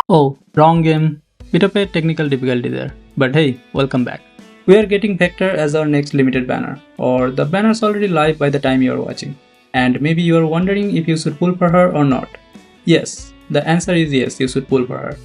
Oh, wrong game. Bit of a technical difficulty there. But hey, welcome back. We are getting Vector as our next limited banner, or the banner's already live by the time you are watching. And maybe you are wondering if you should pull for her or not. Yes, the answer is yes, you should pull for her.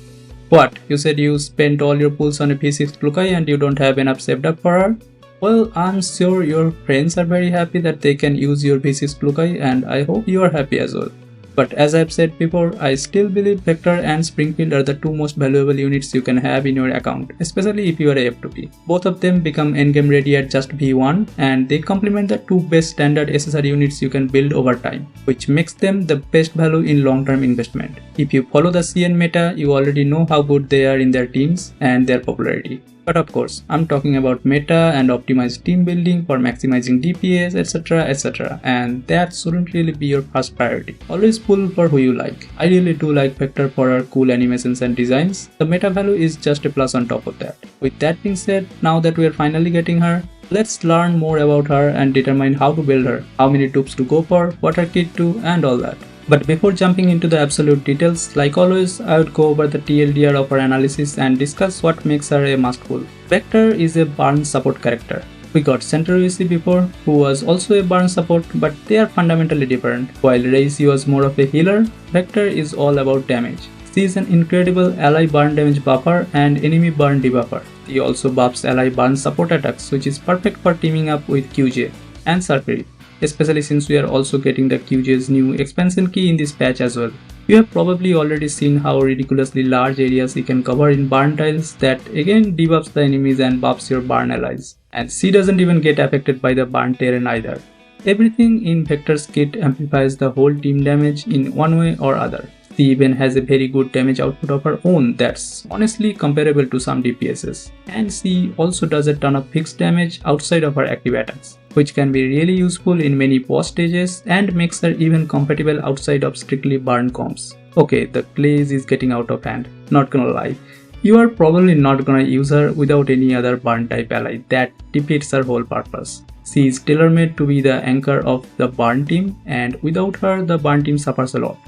What, you said you spent all your pulls on a P6 Klukai and you don't have enough saved up for her? Well, I'm sure your friends are very happy that they can use your P6 Klukai, and I hope you are happy as well. But as I've said before, I still believe Vector and Springfield are the two most valuable units you can have in your account, especially if you are a F2P. Both of them become endgame ready at just V1, and they complement the two best standard SSR units you can build over time, which makes them the best value in long-term investment. If you follow the CN meta, you already know how good they are in their teams and their popularity. But of course, I'm talking about meta and optimized team building for maximizing DPS, etc, and that shouldn't really be your first priority. Always pull for who you like. I really do like Vector for her cool animations and designs. The meta value is just a plus on top of that. With that being said, now that we are finally getting her, let's learn more about her and determine how to build her, how many dupes to go for, what her kit to, and all that. But before jumping into the absolute details, like always, I would go over the TLDR of her analysis and discuss what makes her a must pull. Vector is a burn support character. We got Center UC before, who was also a burn support, but they are fundamentally different. While Reisi was more of a healer, Vector is all about damage. She is an incredible ally burn damage buffer and enemy burn debuffer. She also buffs ally burn support attacks, which is perfect for teaming up with QJ and Sarkari, especially since we are also getting the QJ's new expansion key in this patch as well. You have probably already seen how ridiculously large areas he can cover in burn tiles that again debuffs the enemies and buffs your burn allies. And she doesn't even get affected by the burn terrain either. Everything in Vector's kit amplifies the whole team damage in one way or other. She even has a very good damage output of her own that's honestly comparable to some DPSs. And she also does a ton of fixed damage outside of her active attacks, which can be really useful in many boss stages and makes her even compatible outside of strictly burn comps. Okay, the glaze is getting out of hand, not gonna lie. You are probably not gonna use her without any other burn type ally, that defeats her whole purpose. She is tailor-made to be the anchor of the burn team, and without her the burn team suffers a lot.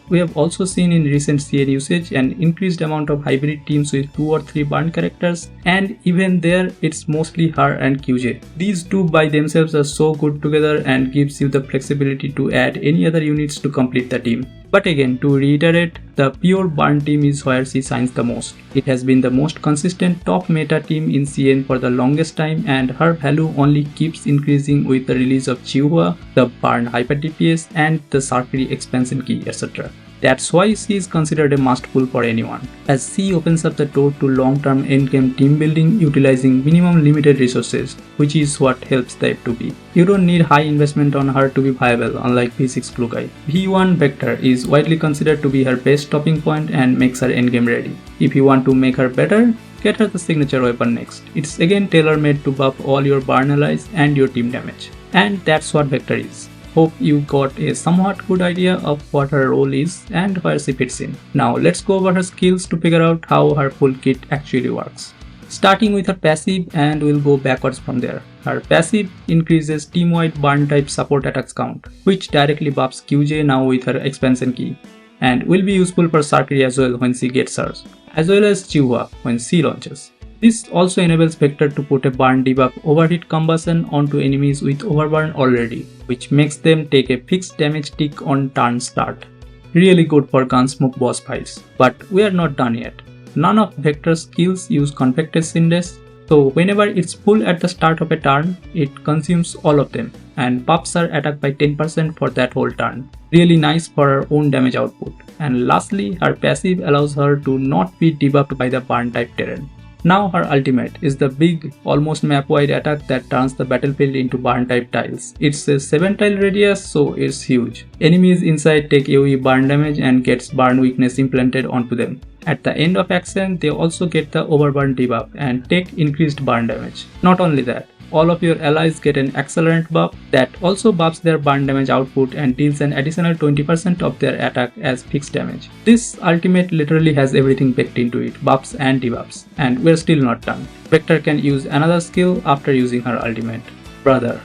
We have also seen in recent CN usage an increased amount of hybrid teams with 2 or 3 burn characters, and even there it's mostly her and QJ. These two by themselves are so good together and gives you the flexibility to add any other units to complete the team. But again, to reiterate, the pure burn team is where she shines the most. It has been the most consistent top meta team in CN for the longest time, and her value only keeps increasing with the release of Chihuahua, the burn hyper DPS, and the Sarkari expansion key, etc. That's why she is considered a must pull for anyone, as she opens up the door to long-term endgame team building utilizing minimum limited resources, which is what helps the F2P. You don't need high investment on her to be viable, unlike P6 Klukai. V1 Vector is widely considered to be her best stopping point and makes her endgame ready. If you want to make her better, get her the signature weapon next. It's again tailor-made to buff all your burn allies and your team damage. And that's what Vector is. Hope you got a somewhat good idea of what her role is and where she fits in. Now let's go over her skills to figure out how her full kit actually works. Starting with her passive, and we'll go backwards from there. Her passive increases team-wide burn type support attacks count, which directly buffs QJ now with her expansion key, and will be useful for Sarkari as well when she gets hers, as well as Chihuahua when she launches. This also enables Vector to put a burn debuff overhit combustion onto enemies with overburn already, which makes them take a fixed damage tick on turn start. Really good for gunsmoke boss fights. But we are not done yet. None of Vector's skills use convected cinders, so whenever it's full at the start of a turn, it consumes all of them and buffs her attack by 10% for that whole turn. Really nice for her own damage output. And lastly, her passive allows her to not be debuffed by the burn type terrain. Now her ultimate is the big, almost map-wide attack that turns the battlefield into burn-type tiles. It's a 7-tile radius, so it's huge. Enemies inside take AoE burn damage and gets burn weakness implanted onto them. At the end of action, they also get the overburn debuff and take increased burn damage. Not only that, all of your allies get an accelerant buff that also buffs their burn damage output and deals an additional 20% of their attack as fixed damage. This ultimate literally has everything baked into it, buffs and debuffs, and we're still not done. Vector can use another skill after using her ultimate. Brother.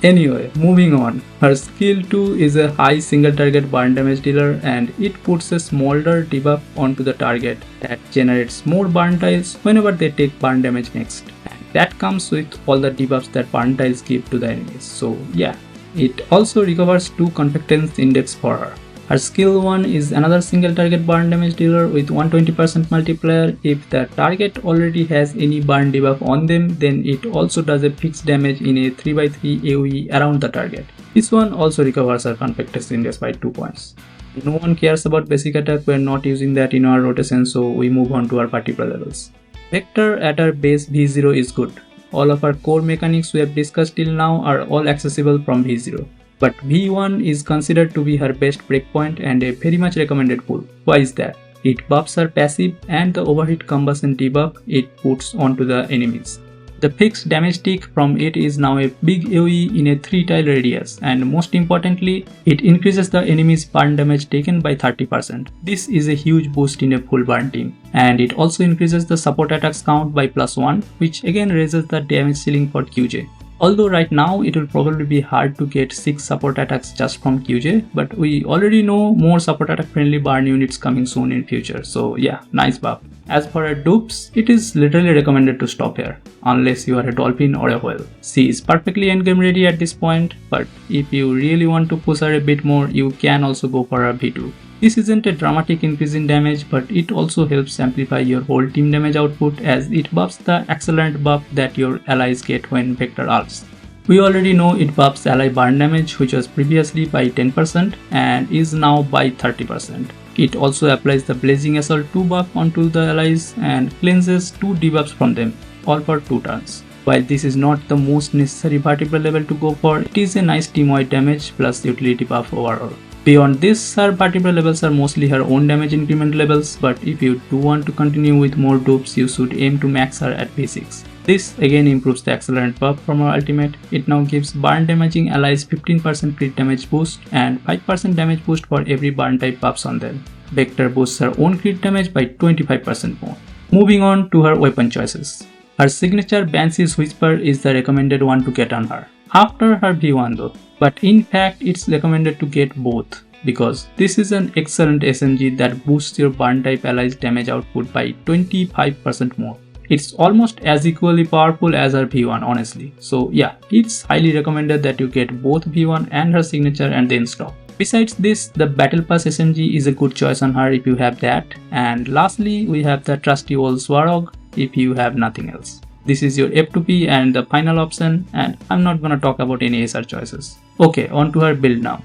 Anyway, moving on. Her skill 2 is a high single target burn damage dealer, and it puts a smolder debuff onto the target that generates more burn tiles whenever they take burn damage next. And that comes with all the debuffs that burn tiles give to the enemies. So yeah, it also recovers 2 Confectance Index for her. Her skill 1 is another single target burn damage dealer with 120% multiplier. If the target already has any burn debuff on them, then it also does a fixed damage in a 3x3 AoE around the target. This one also recovers her Confectance Index by 2 points. No one cares about basic attack, we are not using that in our rotation, so we move on to our Vertebrae levels. Vector at her base V0 is good. All of our core mechanics we have discussed till now are all accessible from V0. But V1 is considered to be her best breakpoint and a very much recommended pull. Why is that? It buffs her passive and the overheat combustion debuff it puts onto the enemies. The fixed damage tick from it is now a big AoE in a 3 tile radius, and most importantly, it increases the enemy's burn damage taken by 30%. This is a huge boost in a full burn team, and it also increases the support attacks count by +1, which again raises the damage ceiling for QJ. Although right now it will probably be hard to get 6 support attacks just from QJ, but we already know more support attack friendly burn units coming soon in future, so yeah, nice buff. As for her dupes, it is literally recommended to stop here, unless you are a dolphin or a whale. She is perfectly endgame ready at this point, but if you really want to push her a bit more, you can also go for a V2. This isn't a dramatic increase in damage, but it also helps amplify your whole team damage output as it buffs the accelerant buff that your allies get when Vector ults. We already know it buffs ally burn damage, which was previously by 10% and is now by 30%. It also applies the Blazing Assault 2 buff onto the allies and cleanses 2 debuffs from them, all for 2 turns. While this is not the most necessary Vertebrae level to go for, it is a nice team-wide damage plus utility buff overall. Beyond this, her Vertebrae levels are mostly her own damage increment levels, but if you do want to continue with more dupes, you should aim to max her at V6. This again improves the accelerant buff from her ultimate. It now gives burn damaging allies 15% crit damage boost and 5% damage boost for every burn type buffs on them. Vector boosts her own crit damage by 25% more. Moving on to her weapon choices. Her signature Banshee's Whisper is the recommended one to get on her, after her V1 though. But in fact it's recommended to get both, because this is an excellent SMG that boosts your burn type allies damage output by 25% more. It's almost as equally powerful as her V1 honestly, so yeah, it's highly recommended that you get both V1 and her signature and then stop. Besides this, the Battle Pass SMG is a good choice on her if you have that, and lastly we have the trusty old Swarog if you have nothing else. This is your F2P and the final option, and I'm not gonna talk about any SR choices. Okay, on to her build now.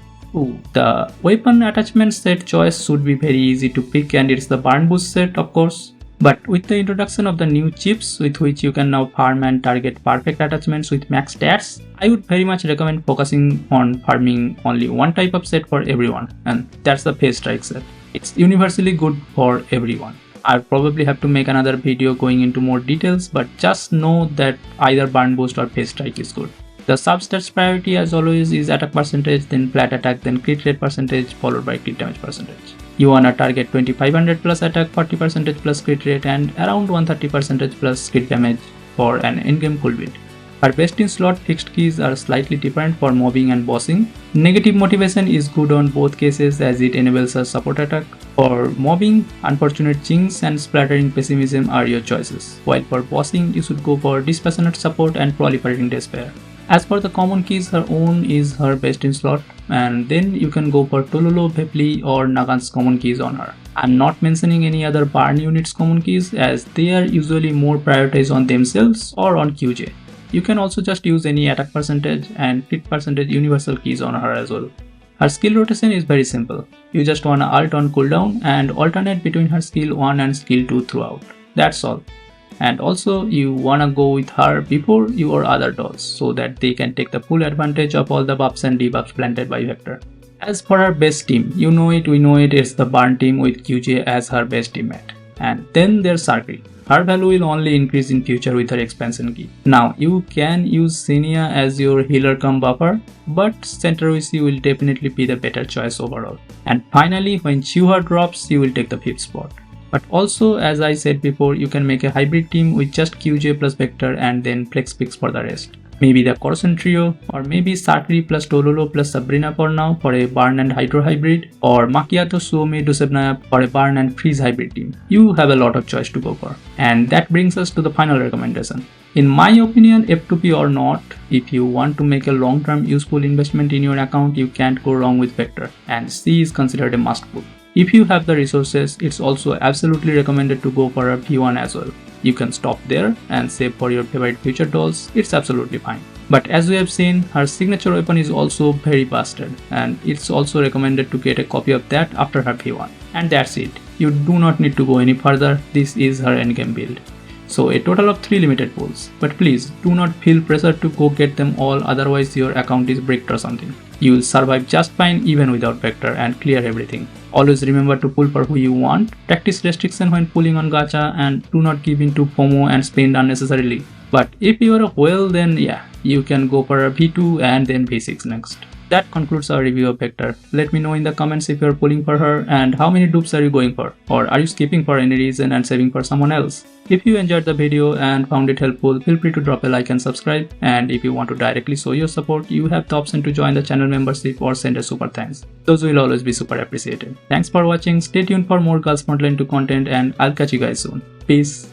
The weapon attachment set choice should be very easy to pick, and it's the burn boost set of course. But with the introduction of the new chips with which you can now farm and target perfect attachments with max stats, I would very much recommend focusing on farming only one type of set for everyone, and that's the Phase Strike set. It's universally good for everyone. I'll probably have to make another video going into more details, but just know that either burn boost or Phase Strike is good. The substats priority as always is attack percentage, then flat attack, then crit rate percentage, followed by crit damage percentage. You wanna target 2500 plus attack, 40% plus crit rate, and around 130% plus crit damage for an endgame full build. Her best in slot fixed keys are slightly different for mobbing and bossing. Negative motivation is good on both cases as it enables a support attack. For mobbing, unfortunate jinx and splattering pessimism are your choices, while for bossing you should go for dispassionate support and proliferating despair. As for the common keys, her own is her best in slot, and then you can go for Tololo, Vepli or Nagan's common keys on her. I'm not mentioning any other burn units common keys as they are usually more prioritized on themselves or on QJ. You can also just use any attack percentage and crit percentage universal keys on her as well. Her skill rotation is very simple. You just wanna ult on cooldown and alternate between her skill 1 and skill 2 throughout. That's all. And also you wanna go with her before your other dolls so that they can take the full advantage of all the buffs and debuffs planted by Vector. As for her best team, you know it, we know it, it's the burn team with QJ as her best teammate. And then there's Sarkri. Her value will only increase in future with her expansion key. Now you can use Xenia as your healer cum buffer, but Centaurisi will definitely be the better choice overall. And finally, when Chuha drops, you will take the 5th spot. But also, as I said before, you can make a hybrid team with just QJ plus Vector and then flex picks for the rest. maybe the Coruscant trio, or maybe Sakri plus Tololo plus Sabrina for now for a burn and hydro hybrid, or Macchiato Suomi Dusebnaya for a burn and freeze hybrid team. You have a lot of choice to go for. And that brings us to the final recommendation. In my opinion, F2P or not, if you want to make a long-term useful investment in your account, you can't go wrong with Vector, and C is considered a must-book. If you have the resources, it's also absolutely recommended to go for a V1 as well. You can stop there and save for your favorite future dolls, it's absolutely fine. But as we have seen, her signature weapon is also very busted, and it's also recommended to get a copy of that after her V1. And that's it. You do not need to go any further, this is her endgame build. So a total of 3 limited pulls, but please do not feel pressure to go get them all, otherwise your account is bricked or something. You will survive just fine even without Vector and clear everything. Always remember to pull for who you want, practice restriction when pulling on gacha, and do not give in to FOMO and spend unnecessarily. But if you are a whale, then yeah, you can go for a V2 and then V6 next. That concludes our review of Vector. Let me know in the comments if you are pulling for her and how many dupes are you going for, or are you skipping for any reason and saving for someone else. If you enjoyed the video and found it helpful, feel free to drop a like and subscribe, and if you want to directly show your support, you have the option to join the channel membership or send a super thanks. Those will always be super appreciated. Thanks for watching, stay tuned for more Girls Frontline 2 content, and I'll catch you guys soon. Peace.